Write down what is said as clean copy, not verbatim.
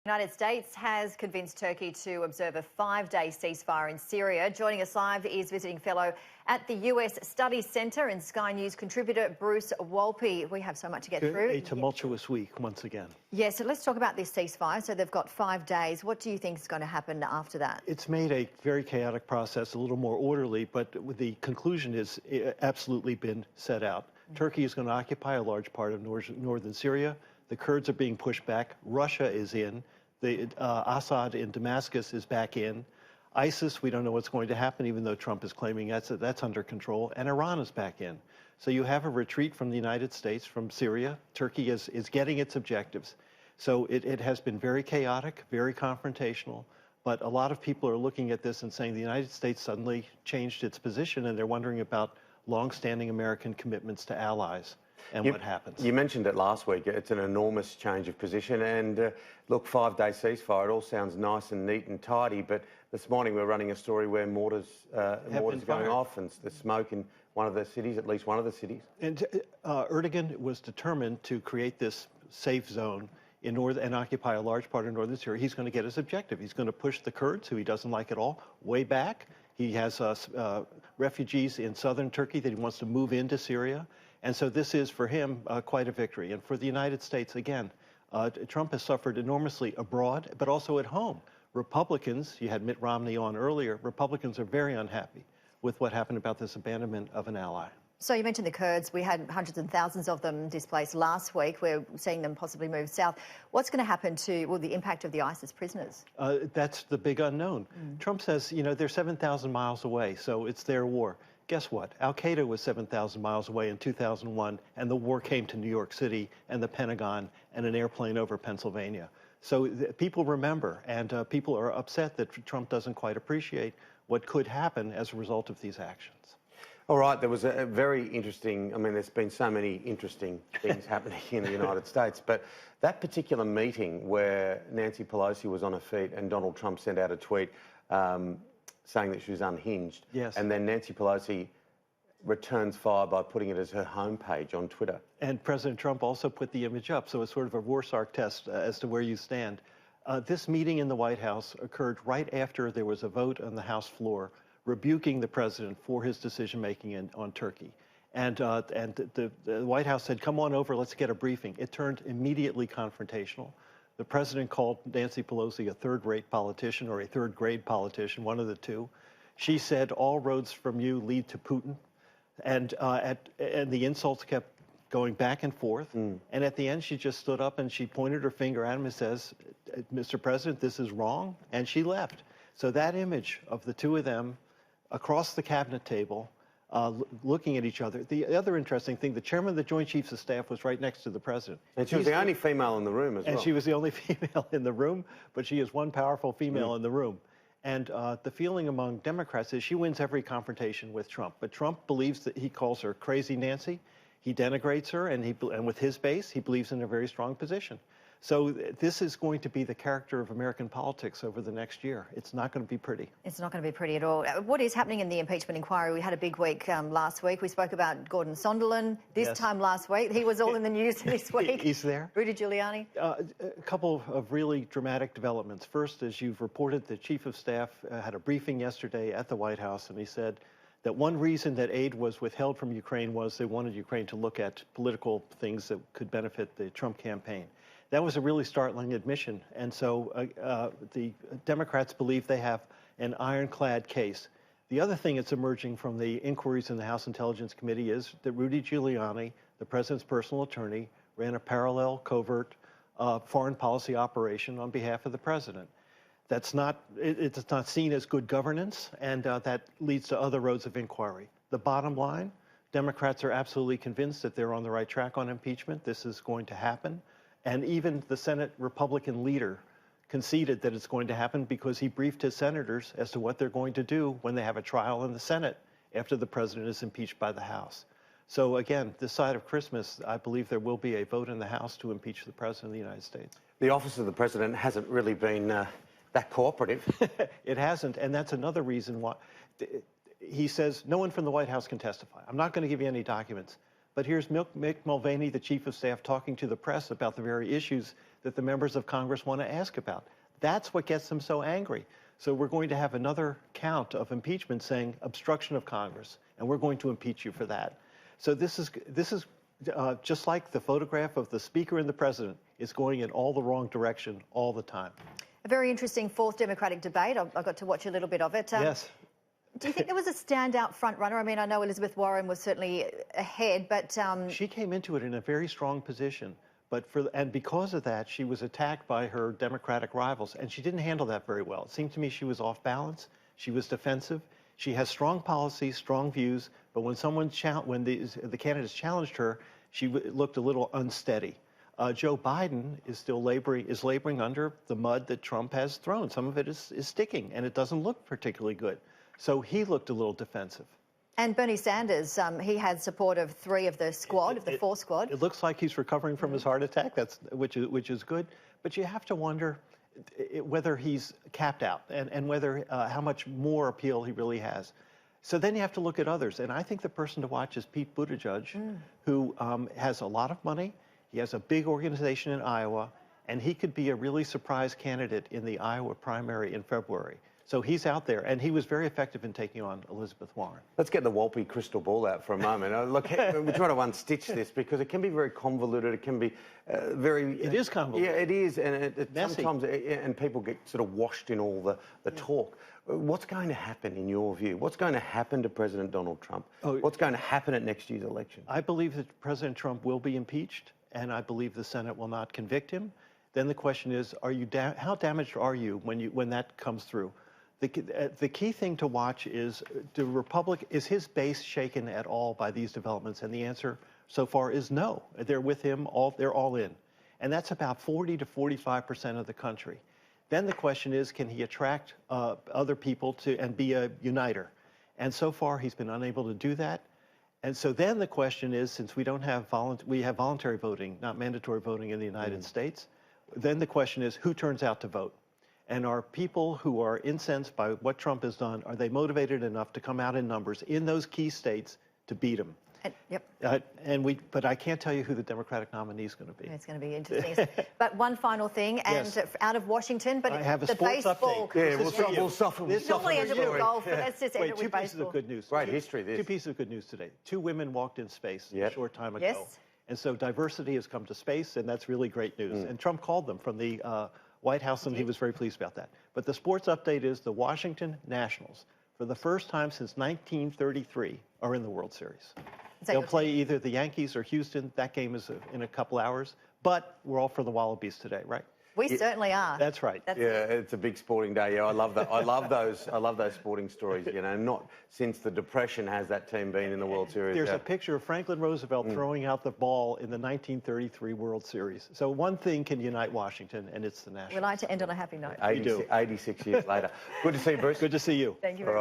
The United States has convinced Turkey to observe a 5-day ceasefire in Syria. Joining us live is visiting fellow at the US Studies Centre and Sky News contributor Bruce Wolpe. We have so much to get through. A tumultuous week once again. Yeah, so let's talk about this ceasefire. So they've got 5 days. What do you think is going to happen after that? It's made a very chaotic process, a little more orderly, but the conclusion has absolutely been set out. Turkey is going to occupy a large part of northern Syria. The Kurds are being pushed back. Russia is in. Assad in Damascus is back in. ISIS, we don't know what's going to happen, even though Trump is claiming that's under control. And Iran is back in. So you have a retreat from the United States, from Syria. Turkey is getting its objectives. So it has been very chaotic, very confrontational. But a lot of people are looking at this and saying the United States suddenly changed its position, and they're wondering about longstanding American commitments to allies. And what happens. You mentioned it last week. It's an enormous change of position. And look, 5-day ceasefire, it all sounds nice and neat and tidy. But this morning we're running a story where mortars going off and there's smoke in one of the cities, at least one of the cities. And Erdogan was determined to create this safe zone in and occupy a large part of northern Syria. He's going to get his objective. He's going to push the Kurds, who he doesn't like at all, way back. He has refugees in southern Turkey that he wants to move into Syria. And so this is, for him, quite a victory. And for the United States, again, Trump has suffered enormously abroad, but also at home. Republicans, you had Mitt Romney on earlier, Republicans are very unhappy with what happened about this abandonment of an ally. So you mentioned the Kurds. We had hundreds and thousands of them displaced last week. We're seeing them possibly move south. What's going to happen to, well, the impact of the ISIS prisoners? That's the big unknown. Trump says, you know, they're 7,000 miles away, so it's their war. Guess what? Al-Qaeda was 7,000 miles away in 2001, and the war came to New York City and the Pentagon and an airplane over Pennsylvania. So people remember, and people are upset that Trump doesn't quite appreciate what could happen as a result of these actions. All right, there was a very interesting, I mean, there's been so many interesting things happening in the United States, but that particular meeting where Nancy Pelosi was on her feet and Donald Trump sent out a tweet saying that she was unhinged. Yes. And then Nancy Pelosi returns fire by putting it as her homepage on Twitter. And President Trump also put the image up, so it's sort of a Rorschach test as to where you stand. This meeting in the White House occurred right after there was a vote on the House floor rebuking the president for his decision-making on Turkey. And the White House said, come on over, let's get a briefing. It turned immediately confrontational. The president called Nancy Pelosi a third-rate politician or a third-grade politician, one of the two. She said, all roads from you lead to Putin. And the insults kept going back and forth. And at the end, she just stood up and she pointed her finger at him and says, Mr. President, this is wrong. And she left. So that image of the two of them across the cabinet table, looking at each other. The other interesting thing, the chairman of the Joint Chiefs of Staff was right next to the president. And she was the only female in the room as well. And she was the only female in the room, but she is one powerful female in the room. And the feeling among Democrats is she wins every confrontation with Trump. But Trump believes that he calls her crazy Nancy. He denigrates her, and with his base, he believes in a very strong position. So this is going to be the character of American politics over the next year. It's not going to be pretty. It's not going to be pretty at all. What is happening in the impeachment inquiry? We had a big week last week. We spoke about Gordon Sondland this time last week. He was all in the news this week. He's there. Rudy Giuliani. A couple of really dramatic developments. First, as you've reported, the chief of staff had a briefing yesterday at the White House, and he said that one reason that aid was withheld from Ukraine was they wanted Ukraine to look at political things that could benefit the Trump campaign. That was a really startling admission. And so the Democrats believe they have an ironclad case. The other thing that's emerging from the inquiries in the House Intelligence Committee is that Rudy Giuliani, the president's personal attorney, ran a parallel covert foreign policy operation on behalf of the president. It's not seen as good governance, and that leads to other roads of inquiry. The bottom line, Democrats are absolutely convinced that they're on the right track on impeachment. This is going to happen. And even the Senate Republican leader conceded that it's going to happen because he briefed his senators as to what they're going to do when they have a trial in the Senate after the president is impeached by the House. So again, this side of Christmas, I believe there will be a vote in the House to impeach the president of the United States. The office of the president hasn't really been that cooperative. It hasn't, and that's another reason why. He says no one from the White House can testify. I'm not going to give you any documents. But here's Mick Mulvaney, the chief of staff, talking to the press about the very issues that the members of Congress want to ask about. That's what gets them so angry. So we're going to have another count of impeachment saying obstruction of Congress, and we're going to impeach you for that. So this is just like the photograph of the speaker and the president is going in all the wrong direction all the time. A very interesting fourth Democratic debate. I got to watch a little bit of it. Yes. Do you think there was a standout front runner? I mean, I know Elizabeth Warren was certainly ahead, but she came into it in a very strong position. And because of that, she was attacked by her Democratic rivals, and she didn't handle that very well. It seemed to me she was off balance. She was defensive. She has strong policies, strong views, but when the candidates challenged her, she looked a little unsteady. Joe Biden is still laboring under the mud that Trump has thrown. Some of it is sticking, and it doesn't look particularly good. So he looked a little defensive. And Bernie Sanders, he had support of three of the four squad. It looks like he's recovering from his heart attack, which is good. But you have to wonder whether he's capped out and whether how much more appeal he really has. So then you have to look at others. And I think the person to watch is Pete Buttigieg, who has a lot of money. He has a big organization in Iowa, and he could be a really surprise candidate in the Iowa primary in February. So he's out there, and he was very effective in taking on Elizabeth Warren. Let's get the Wolpe crystal ball out for a moment. Look, we're trying to unstitch this because it can be very convoluted. It can be very... It is convoluted. Yeah, it is, and it sometimes and people get sort of washed in all the talk. What's going to happen, in your view? What's going to happen to President Donald Trump? What's going to happen at next year's election? I believe that President Trump will be impeached, and I believe the Senate will not convict him. Then the question is, how damaged are you when that comes through? The key thing to watch is, is his base shaken at all by these developments? And the answer so far is no. They're with him, they're all in. And that's about 40 to 45% of the country. Then the question is, can he attract other people and be a uniter? And so far, he's been unable to do that. And so then the question is, since we have voluntary voting, not mandatory voting in the United States, then the question is, who turns out to vote? And are people who are incensed by what Trump has done, are they motivated enough to come out in numbers in those key states to beat him? Yep. But I can't tell you who the Democratic nominee is going to be. It's going to be interesting. But one final thing, and out of Washington, but I have a the sports baseball. update. Yeah, we'll soften. This normally ends with golf, but let's just end it with two baseball. pieces of good news. Great history, this. Two pieces of good news today. 2 women walked in space a short time ago. Yes. And so diversity has come to space, and that's really great news. And Trump called them from the White House, and he was very pleased about that. But the sports update is the Washington Nationals, for the first time since 1933, are in the World Series. They'll play either the Yankees or Houston. That game is in a couple hours. But we're all for the Wallabies today, right? We certainly are. That's right. It's a big sporting day. Yeah, I love that. I love those sporting stories. You know, not since the Depression has that team been in the World Series. There's a picture of Franklin Roosevelt throwing out the ball in the 1933 World Series. So one thing can unite Washington, and it's the Nationals. We like to end on a happy note. 86 years later. Good to see you, Bruce. Good to see you. Thank you very much.